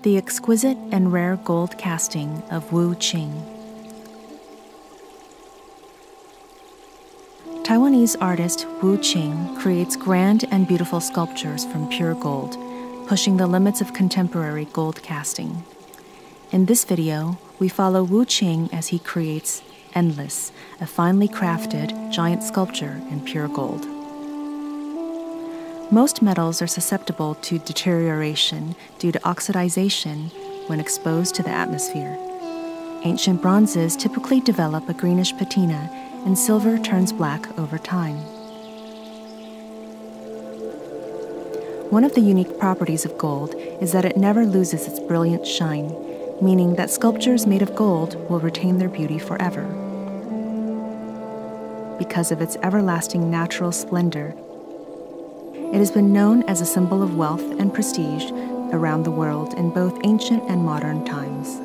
the exquisite and rare gold casting of WuChing. Taiwanese artist WuChing creates grand and beautiful sculptures from pure gold, pushing the limits of contemporary gold casting. In this video, we follow WuChing as he creates Endless, a finely crafted, giant sculpture in pure gold. Most metals are susceptible to deterioration due to oxidization when exposed to the atmosphere. Ancient bronzes typically develop a greenish patina, and silver turns black over time. One of the unique properties of gold is that it never loses its brilliant shine, meaning that sculptures made of gold will retain their beauty forever. Because of its everlasting natural splendor, it has been known as a symbol of wealth and prestige around the world in both ancient and modern times.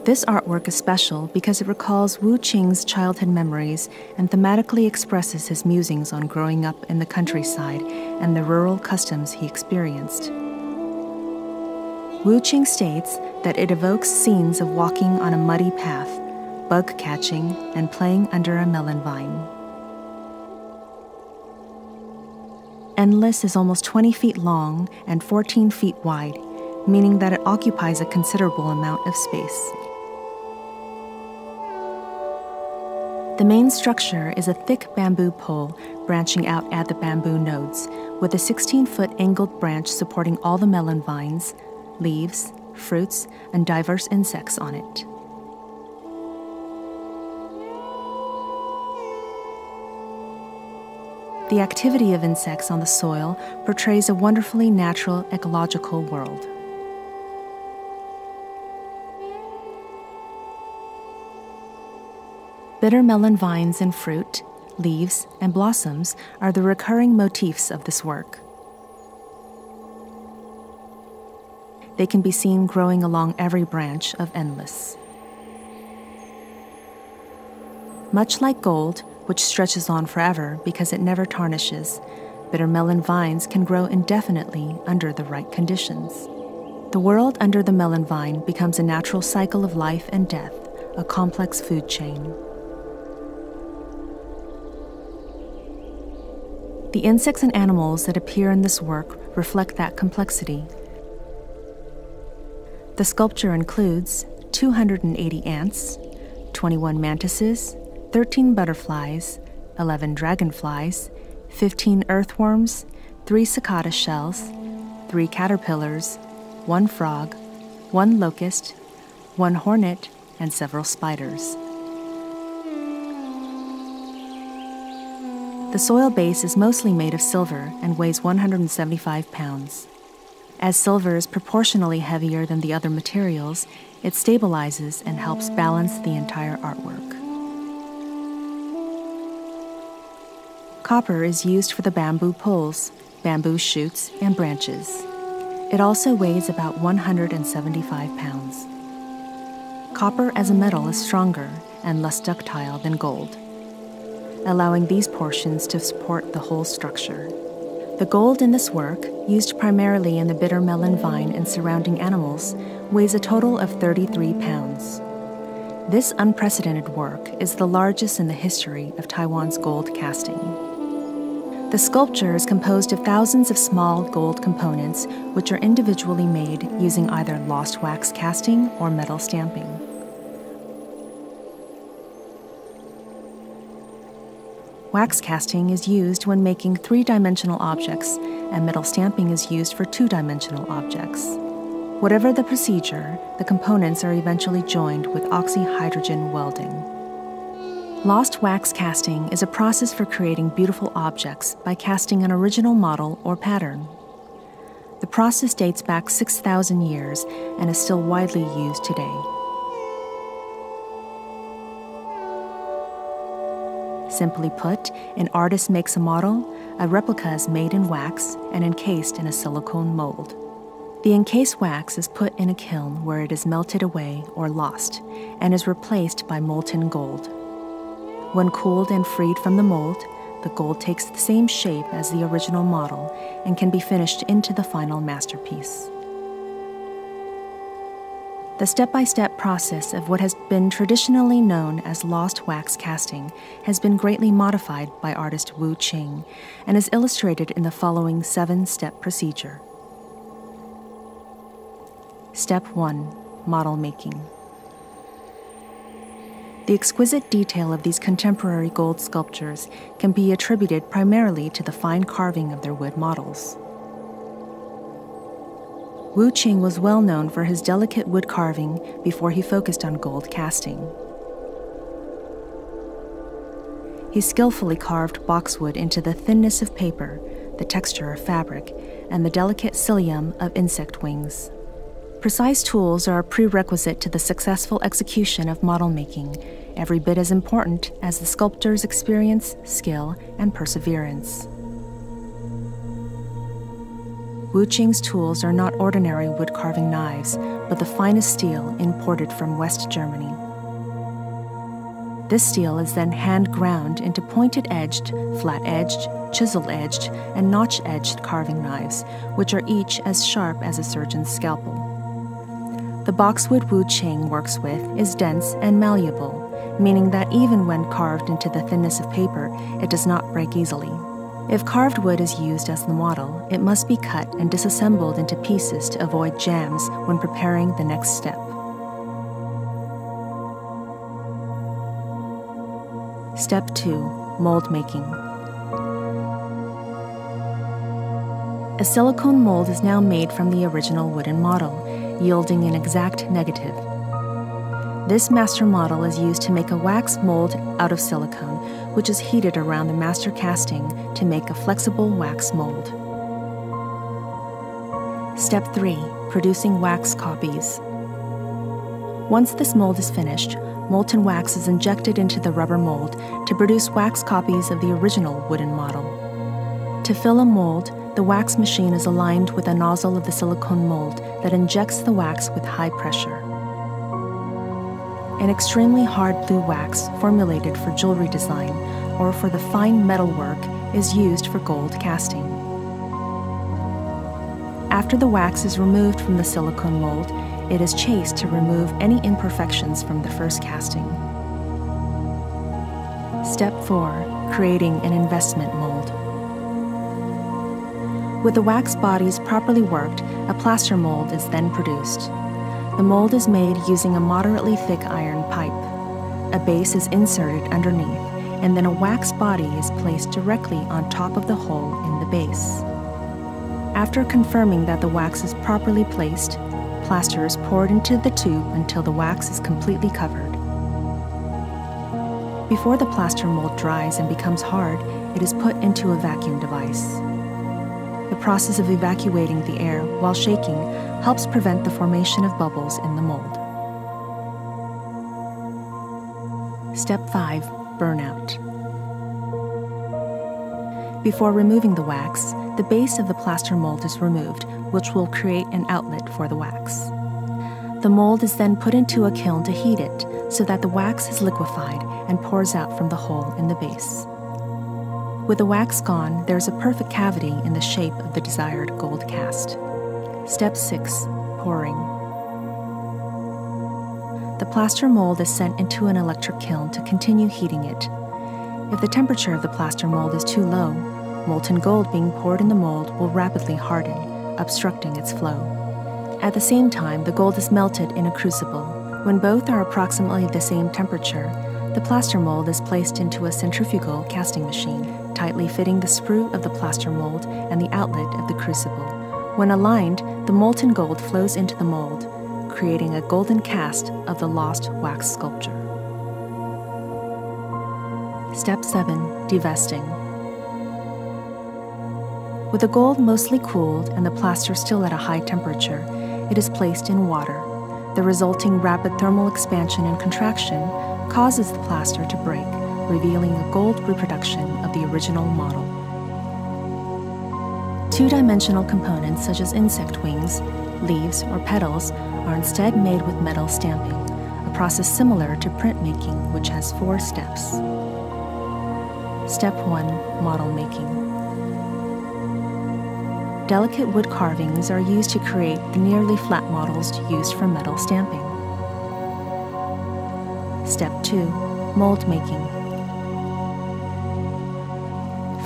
This artwork is special because it recalls WuChing's childhood memories and thematically expresses his musings on growing up in the countryside and the rural customs he experienced. WuChing states that it evokes scenes of walking on a muddy path, bug catching, and playing under a melon vine. Endless is almost 20 feet long and 14 feet wide, meaning that it occupies a considerable amount of space. The main structure is a thick bamboo pole branching out at the bamboo nodes, with a 16-foot angled branch supporting all the melon vines, leaves, fruits, and diverse insects on it. The activity of insects on the soil portrays a wonderfully natural ecological world. Bitter melon vines and fruit, leaves, and blossoms are the recurring motifs of this work. They can be seen growing along every branch of Endless. Much like gold, which stretches on forever because it never tarnishes, bitter melon vines can grow indefinitely under the right conditions. The world under the melon vine becomes a natural cycle of life and death, a complex food chain. The insects and animals that appear in this work reflect that complexity. The sculpture includes 280 ants, 21 mantises, 13 butterflies, 11 dragonflies, 15 earthworms, 3 cicada shells, 3 caterpillars, 1 frog, 1 locust, 1 hornet, and several spiders. The soil base is mostly made of silver and weighs 175 pounds. As silver is proportionally heavier than the other materials, it stabilizes and helps balance the entire artwork. Copper is used for the bamboo poles, bamboo shoots, and branches. It also weighs about 175 pounds. Copper as a metal is stronger and less ductile than gold, allowing these portions to support the whole structure. The gold in this work, used primarily in the bitter melon vine and surrounding animals, weighs a total of 33 pounds. This unprecedented work is the largest in the history of Taiwan's gold casting. The sculpture is composed of thousands of small gold components which are individually made using either lost wax casting or metal stamping. Wax casting is used when making 3-dimensional objects, and metal stamping is used for 2-dimensional objects. Whatever the procedure, the components are eventually joined with oxyhydrogen welding. Lost wax casting is a process for creating beautiful objects by casting an original model or pattern. The process dates back 6,000 years and is still widely used today. Simply put, an artist makes a model, a replica is made in wax and encased in a silicone mold. The encased wax is put in a kiln where it is melted away or lost and is replaced by molten gold. When cooled and freed from the mold, the gold takes the same shape as the original model and can be finished into the final masterpiece. The step-by-step process of what has been traditionally known as lost wax casting has been greatly modified by artist WuChing and is illustrated in the following 7-step procedure. Step 1. Model making. The exquisite detail of these contemporary gold sculptures can be attributed primarily to the fine carving of their wood models. WuChing was well known for his delicate wood carving before he focused on gold casting. He skillfully carved boxwood into the thinness of paper, the texture of fabric, and the delicate cilium of insect wings. Precise tools are a prerequisite to the successful execution of model making, every bit as important as the sculptor's experience, skill, and perseverance. WuChing's tools are not ordinary wood carving knives, but the finest steel imported from West Germany. This steel is then hand ground into pointed-edged, flat-edged, chisel-edged, and notch-edged carving knives, which are each as sharp as a surgeon's scalpel. The boxwood WuChing works with is dense and malleable, meaning that even when carved into the thinness of paper, it does not break easily. If carved wood is used as the model, it must be cut and disassembled into pieces to avoid jams when preparing the next step. Step 2. Mold making. A silicone mold is now made from the original wooden model, yielding an exact negative. This master model is used to make a wax mold out of silicone, which is heated around the master casting to make a flexible wax mold. Step 3. Producing wax copies. Once this mold is finished, molten wax is injected into the rubber mold to produce wax copies of the original wooden model. To fill a mold, the wax machine is aligned with a nozzle of the silicone mold that injects the wax with high pressure. An extremely hard blue wax formulated for jewelry design or for the fine metal work is used for gold casting. After the wax is removed from the silicone mold, it is chased to remove any imperfections from the first casting. Step 4. Creating an investment mold. With the wax bodies properly worked, a plaster mold is then produced. The mold is made using a moderately thick iron pipe. A base is inserted underneath, and then a wax body is placed directly on top of the hole in the base. After confirming that the wax is properly placed, plaster is poured into the tube until the wax is completely covered. Before the plaster mold dries and becomes hard, it is put into a vacuum device. The process of evacuating the air while shaking helps prevent the formation of bubbles in the mold. Step 5. Burnout. Before removing the wax, the base of the plaster mold is removed, which will create an outlet for the wax. The mold is then put into a kiln to heat it so that the wax is liquefied and pours out from the hole in the base. With the wax gone, there is a perfect cavity in the shape of the desired gold cast. Step 6. Pouring. The plaster mold is sent into an electric kiln to continue heating it. If the temperature of the plaster mold is too low, molten gold being poured in the mold will rapidly harden, obstructing its flow. At the same time, the gold is melted in a crucible. When both are approximately the same temperature, the plaster mold is placed into a centrifugal casting machine, tightly fitting the sprue of the plaster mold and the outlet of the crucible. When aligned, the molten gold flows into the mold, creating a golden cast of the lost wax sculpture. Step 7. Devesting. With the gold mostly cooled and the plaster still at a high temperature, it is placed in water. The resulting rapid thermal expansion and contraction causes the plaster to break, revealing a gold reproduction of the original model. Two-dimensional components such as insect wings, leaves, or petals are instead made with metal stamping, a process similar to printmaking, which has 4 steps. Step 1. Model making. Delicate wood carvings are used to create the nearly flat models used for metal stamping. Step 2. Mold making.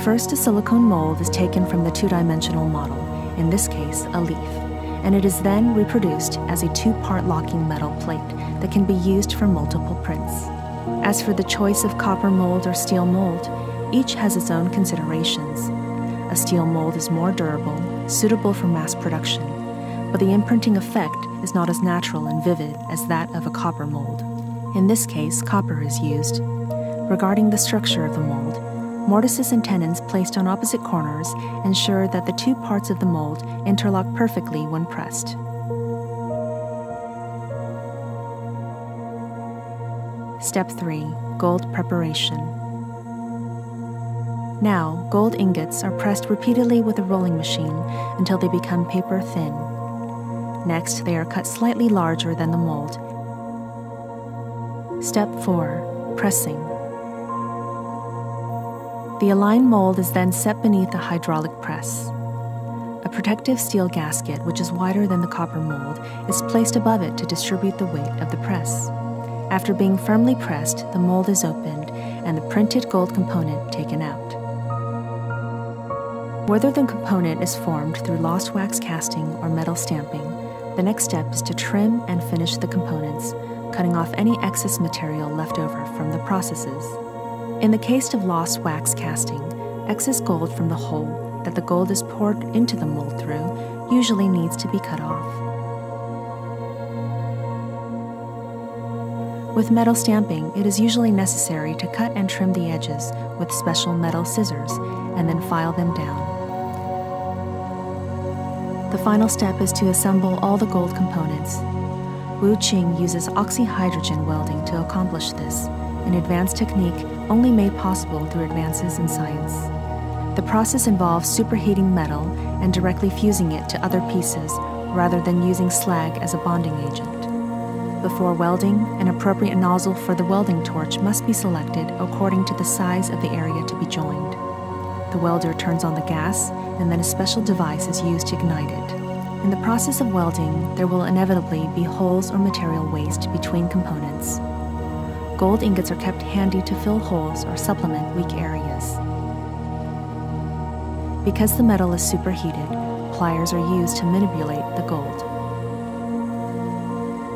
First, a silicone mold is taken from the two-dimensional model, in this case, a leaf, and it is then reproduced as a two-part locking metal plate that can be used for multiple prints. As for the choice of copper mold or steel mold, each has its own considerations. A steel mold is more durable, suitable for mass production, but the imprinting effect is not as natural and vivid as that of a copper mold. In this case, copper is used. Regarding the structure of the mold, mortises and tenons placed on opposite corners ensure that the two parts of the mold interlock perfectly when pressed. Step 3. Gold preparation. Now, gold ingots are pressed repeatedly with a rolling machine until they become paper thin. Next, they are cut slightly larger than the mold. Step 4. Pressing. The aligned mold is then set beneath a hydraulic press. A protective steel gasket, which is wider than the copper mold, is placed above it to distribute the weight of the press. After being firmly pressed, the mold is opened and the printed gold component taken out. Whether the component is formed through lost wax casting or metal stamping, the next step is to trim and finish the components, cutting off any excess material left over from the processes. In the case of lost wax casting, excess gold from the hole that the gold is poured into the mold through usually needs to be cut off. With metal stamping, it is usually necessary to cut and trim the edges with special metal scissors and then file them down. The final step is to assemble all the gold components. WuChing uses oxyhydrogen welding to accomplish this, an advanced technique only made possible through advances in science. The process involves superheating metal and directly fusing it to other pieces rather than using slag as a bonding agent. Before welding, an appropriate nozzle for the welding torch must be selected according to the size of the area to be joined. The welder turns on the gas, and then a special device is used to ignite it. In the process of welding, there will inevitably be holes or material waste between components. Gold ingots are kept handy to fill holes or supplement weak areas. Because the metal is superheated, pliers are used to manipulate the gold.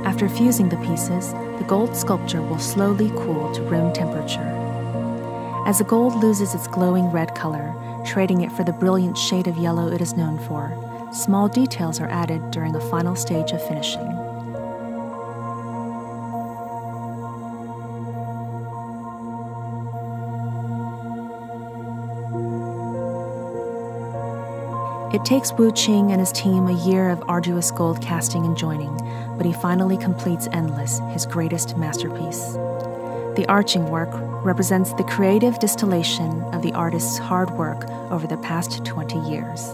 After fusing the pieces, the gold sculpture will slowly cool to room temperature. As the gold loses its glowing red color, trading it for the brilliant shade of yellow it is known for, small details are added during a final stage of finishing. It takes WuChing and his team a year of arduous gold casting and joining, but he finally completes Endless, his greatest masterpiece. The arching work represents the creative distillation of the artist's hard work over the past 20 years.